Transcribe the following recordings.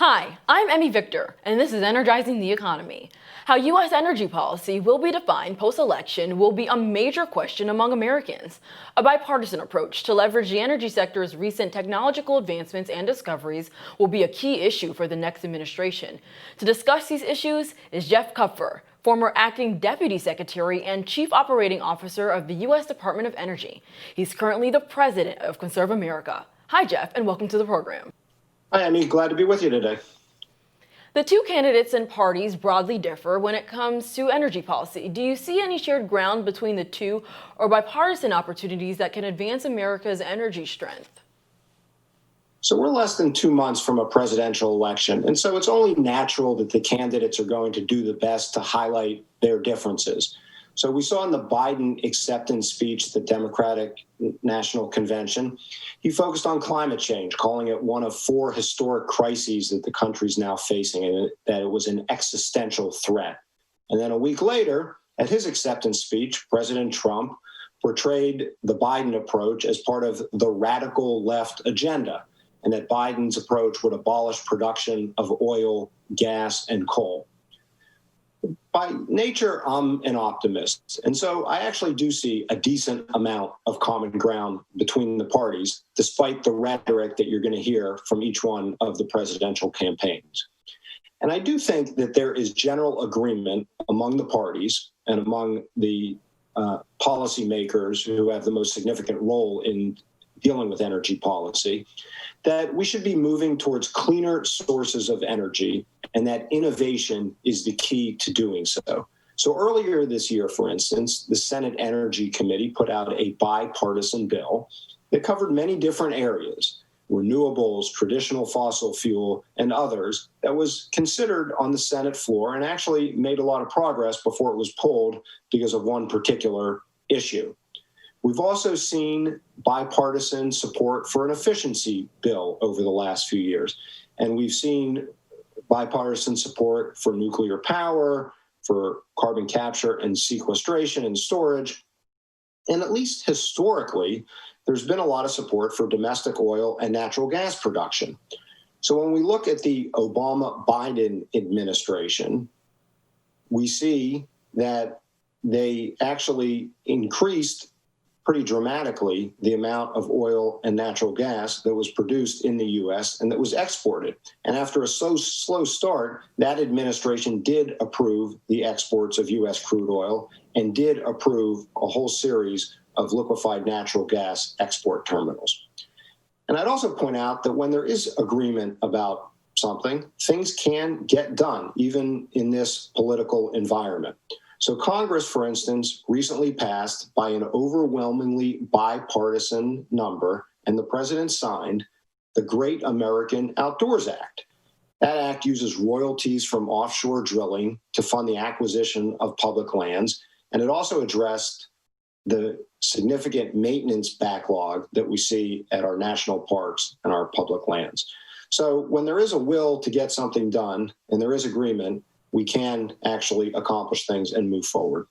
Hi, I'm Emmy Victor, and this is Energizing the Economy. How U.S. energy policy will be defined post-election will be a major question among Americans. A bipartisan approach to leverage the energy sector's recent technological advancements and discoveries will be a key issue for the next administration. To discuss these issues is Jeff Kupfer, former acting Deputy Secretary and Chief Operating Officer of the U.S. Department of Energy. He's currently the president of Conserve America. Hi, Jeff, and welcome to the program. Hi, Emmy. Glad to be with you today. The two candidates and parties broadly differ when it comes to energy policy. Do you see any shared ground between the two or bipartisan opportunities that can advance America's energy strength? So we're less than 2 months from a presidential election, and so it's only natural that the candidates are going to do the best to highlight their differences. So we saw in the Biden acceptance speech at the Democratic National Convention, he focused on climate change, calling it one of 4 historic crises that the country's now facing, and that it was an existential threat. And then a week later, at his acceptance speech, President Trump portrayed the Biden approach as part of the radical left agenda, and that Biden's approach would abolish production of oil, gas, and coal. By nature, I'm an optimist. And so I actually do see a decent amount of common ground between the parties, despite the rhetoric that you're going to hear from each one of the presidential campaigns. And I do think that there is general agreement among the parties and among the policymakers who have the most significant role in dealing with energy policy, that we should be moving towards cleaner sources of energy, and that innovation is the key to doing so. So earlier this year, for instance, the Senate Energy Committee put out a bipartisan bill that covered many different areas, renewables, traditional fossil fuel, and others, that was considered on the Senate floor and actually made a lot of progress before it was pulled because of one particular issue. We've also seen bipartisan support for an efficiency bill over the last few years. And we've seen bipartisan support for nuclear power, for carbon capture and sequestration and storage. And at least historically, there's been a lot of support for domestic oil and natural gas production. So when we look at the Obama-Biden administration, we see that they actually increased pretty dramatically the amount of oil and natural gas that was produced in the U.S. and that was exported. And after a slow start, that administration did approve the exports of U.S. crude oil and did approve a whole series of liquefied natural gas export terminals. And I'd also point out that when there is agreement about something, things can get done, even in this political environment. So Congress, for instance, recently passed by an overwhelmingly bipartisan number, and the president signed, the Great American Outdoors Act. That act uses royalties from offshore drilling to fund the acquisition of public lands, and it also addressed the significant maintenance backlog that we see at our national parks and our public lands. So when there is a will to get something done, and there is agreement, we can actually accomplish things and move forward.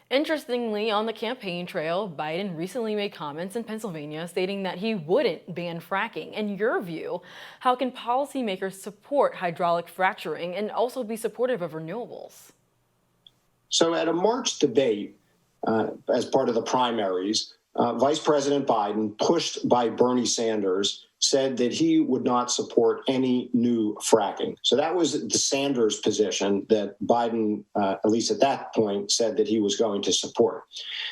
Interestingly, on the campaign trail, Biden recently made comments in Pennsylvania stating that he wouldn't ban fracking. In your view, how can policymakers support hydraulic fracturing and also be supportive of renewables? So at a March debate, as part of the primaries, Vice President Biden, pushed by Bernie Sanders, said that he would not support any new fracking. So that was the Sanders position that Biden, at least at that point, said that he was going to support.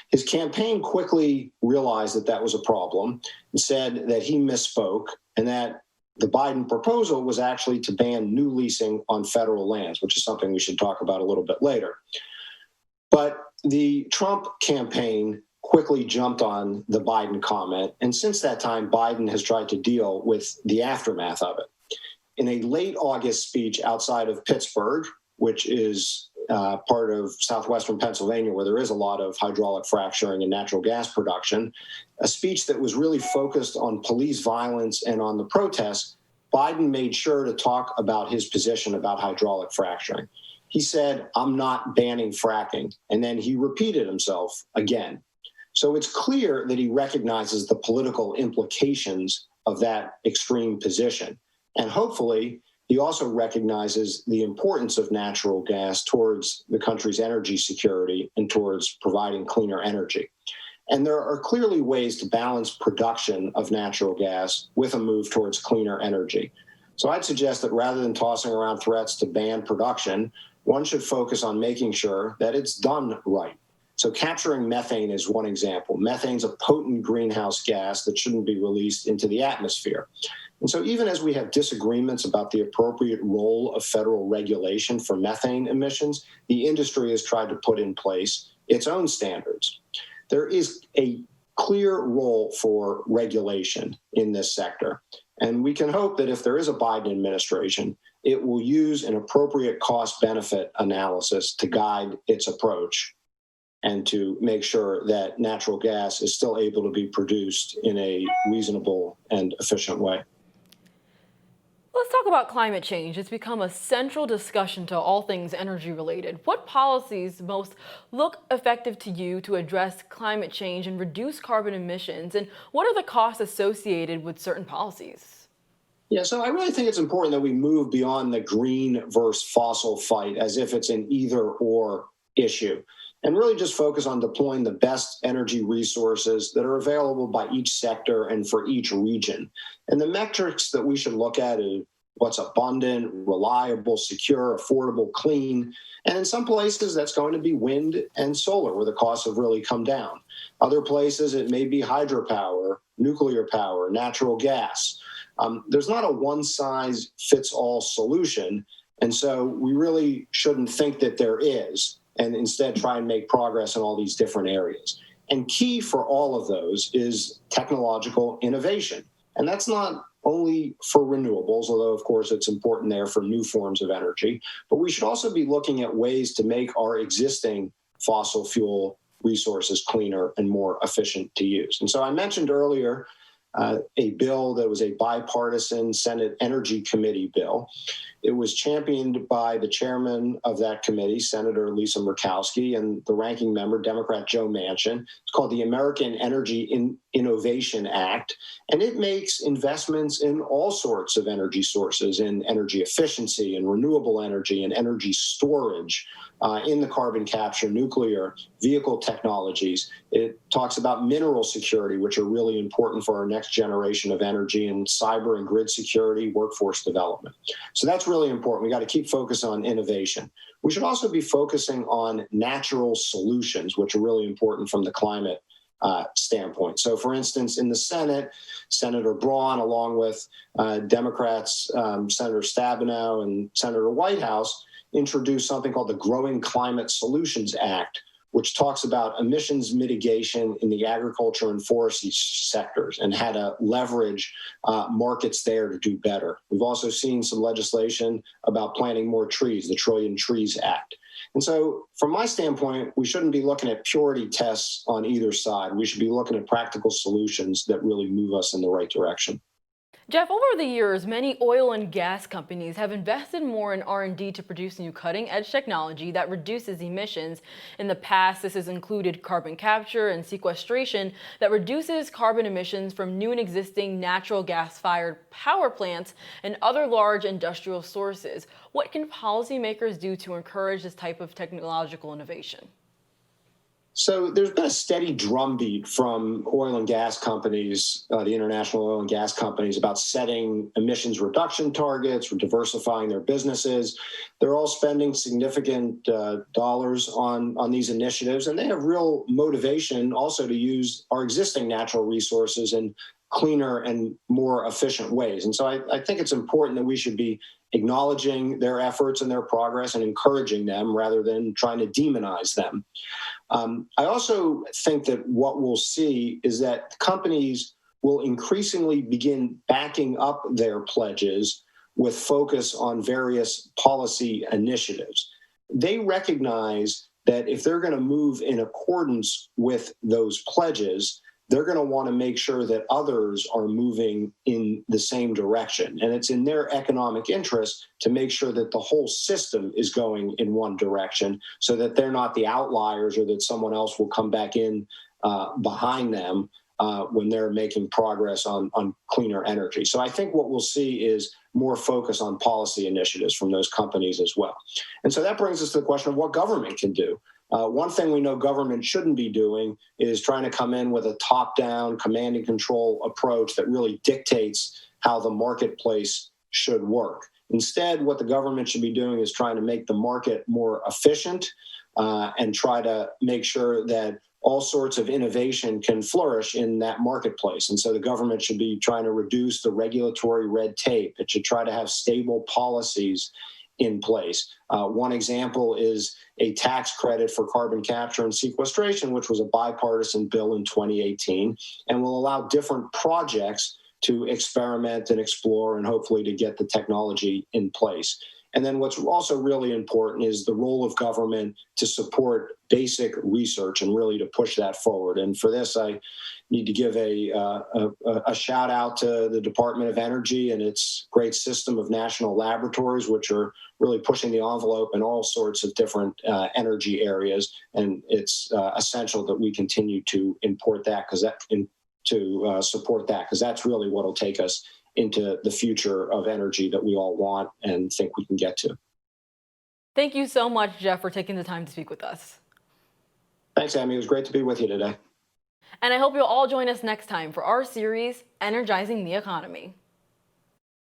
His campaign quickly realized that that was a problem and said that he misspoke and that the Biden proposal was actually to ban new leasing on federal lands, which is something we should talk about a little bit later. But the Trump campaign quickly jumped on the Biden comment. And since that time, Biden has tried to deal with the aftermath of it. In a late August speech outside of Pittsburgh, which is part of southwestern Pennsylvania, where there is a lot of hydraulic fracturing and natural gas production, a speech that was really focused on police violence and on the protests, Biden made sure to talk about his position about hydraulic fracturing. He said, "I'm not banning fracking." And then he repeated himself again. So it's clear that he recognizes the political implications of that extreme position. And hopefully, he also recognizes the importance of natural gas towards the country's energy security and towards providing cleaner energy. And there are clearly ways to balance production of natural gas with a move towards cleaner energy. So I'd suggest that rather than tossing around threats to ban production, one should focus on making sure that it's done right. So capturing methane is one example. Methane's a potent greenhouse gas that shouldn't be released into the atmosphere. And so even as we have disagreements about the appropriate role of federal regulation for methane emissions, the industry has tried to put in place its own standards. There is a clear role for regulation in this sector. And we can hope that if there is a Biden administration, it will use an appropriate cost-benefit analysis to guide its approach and to make sure that natural gas is still able to be produced in a reasonable and efficient way. Let's talk about climate change. It's become a central discussion to all things energy related. What policies most look effective to you to address climate change and reduce carbon emissions? And what are the costs associated with certain policies? Yeah, so I really think it's important that we move beyond the green versus fossil fight as if it's an either or issue, and really just focus on deploying the best energy resources that are available by each sector and for each region. And the metrics that we should look at is what's abundant, reliable, secure, affordable, clean. And in some places, that's going to be wind and solar, where the costs have really come down. Other places, it may be hydropower, nuclear power, natural gas. There's not a one-size-fits-all solution. And so we really shouldn't think that there is, and instead try and make progress in all these different areas. And key for all of those is technological innovation. And that's not only for renewables, although of course it's important there for new forms of energy, but we should also be looking at ways to make our existing fossil fuel resources cleaner and more efficient to use. And so I mentioned earlier a bill that was a bipartisan Senate Energy Committee bill. It was championed by the chairman of that committee, Senator Lisa Murkowski, and the ranking member, Democrat Joe Manchin. It's called the American Energy Innovation Act, and it makes investments in all sorts of energy sources, in energy efficiency and renewable energy and energy storage, in the carbon capture, nuclear, vehicle technologies. It talks about mineral security, which are really important for our next generation of energy, and cyber and grid security, workforce development. So that's really important. We got to keep focused on innovation. We should also be focusing on natural solutions, which are really important from the climate standpoint. So, for instance, in the Senate, Senator Braun, along with Democrats, Senator Stabenow and Senator Whitehouse, introduced something called the Growing Climate Solutions Act, which talks about emissions mitigation in the agriculture and forestry sectors and how to leverage markets there to do better. We've also seen some legislation about planting more trees, the Trillion Trees Act. And so from my standpoint, we shouldn't be looking at purity tests on either side. We should be looking at practical solutions that really move us in the right direction. Jeff, over the years, many oil and gas companies have invested more in R&D to produce new cutting-edge technology that reduces emissions. In the past, this has included carbon capture and sequestration that reduces carbon emissions from new and existing natural gas-fired power plants and other large industrial sources. What can policymakers do to encourage this type of technological innovation? So there's been a steady drumbeat from oil and gas companies, the international oil and gas companies, about setting emissions reduction targets or diversifying their businesses. They're all spending significant dollars on these initiatives, and they have real motivation also to use our existing natural resources in cleaner and more efficient ways. And so I think it's important that we should be acknowledging their efforts and their progress and encouraging them rather than trying to demonize them. I also think that what we'll see is that companies will increasingly begin backing up their pledges with focus on various policy initiatives. They recognize that if they're going to move in accordance with those pledges, they're going to want to make sure that others are moving in the same direction. And it's in their economic interest to make sure that the whole system is going in one direction so that they're not the outliers or that someone else will come back in behind them when they're making progress on cleaner energy. So I think what we'll see is more focus on policy initiatives from those companies as well. And so that brings us to the question of what government can do. One thing we know government shouldn't be doing is trying to come in with a top-down command and control approach that really dictates how the marketplace should work. Instead, what the government should be doing is trying to make the market more efficient and try to make sure that all sorts of innovation can flourish in that marketplace. And so the government should be trying to reduce the regulatory red tape. It should try to have stable policies in place. One example is a tax credit for carbon capture and sequestration, which was a bipartisan bill in 2018, and will allow different projects to experiment and explore and hopefully to get the technology in place. And then what's also really important is the role of government to support basic research and really to push that forward. And for this, I need to give a shout out to the Department of Energy and its great system of national laboratories, which are really pushing the envelope in all sorts of different energy areas. And it's essential that we continue to support that because that's really what will take us into the future of energy that we all want and think we can get to. Thank you so much, Jeff, for taking the time to speak with us. Thanks, Amy. It was great to be with you today. And I hope you'll all join us next time for our series, Energizing the Economy.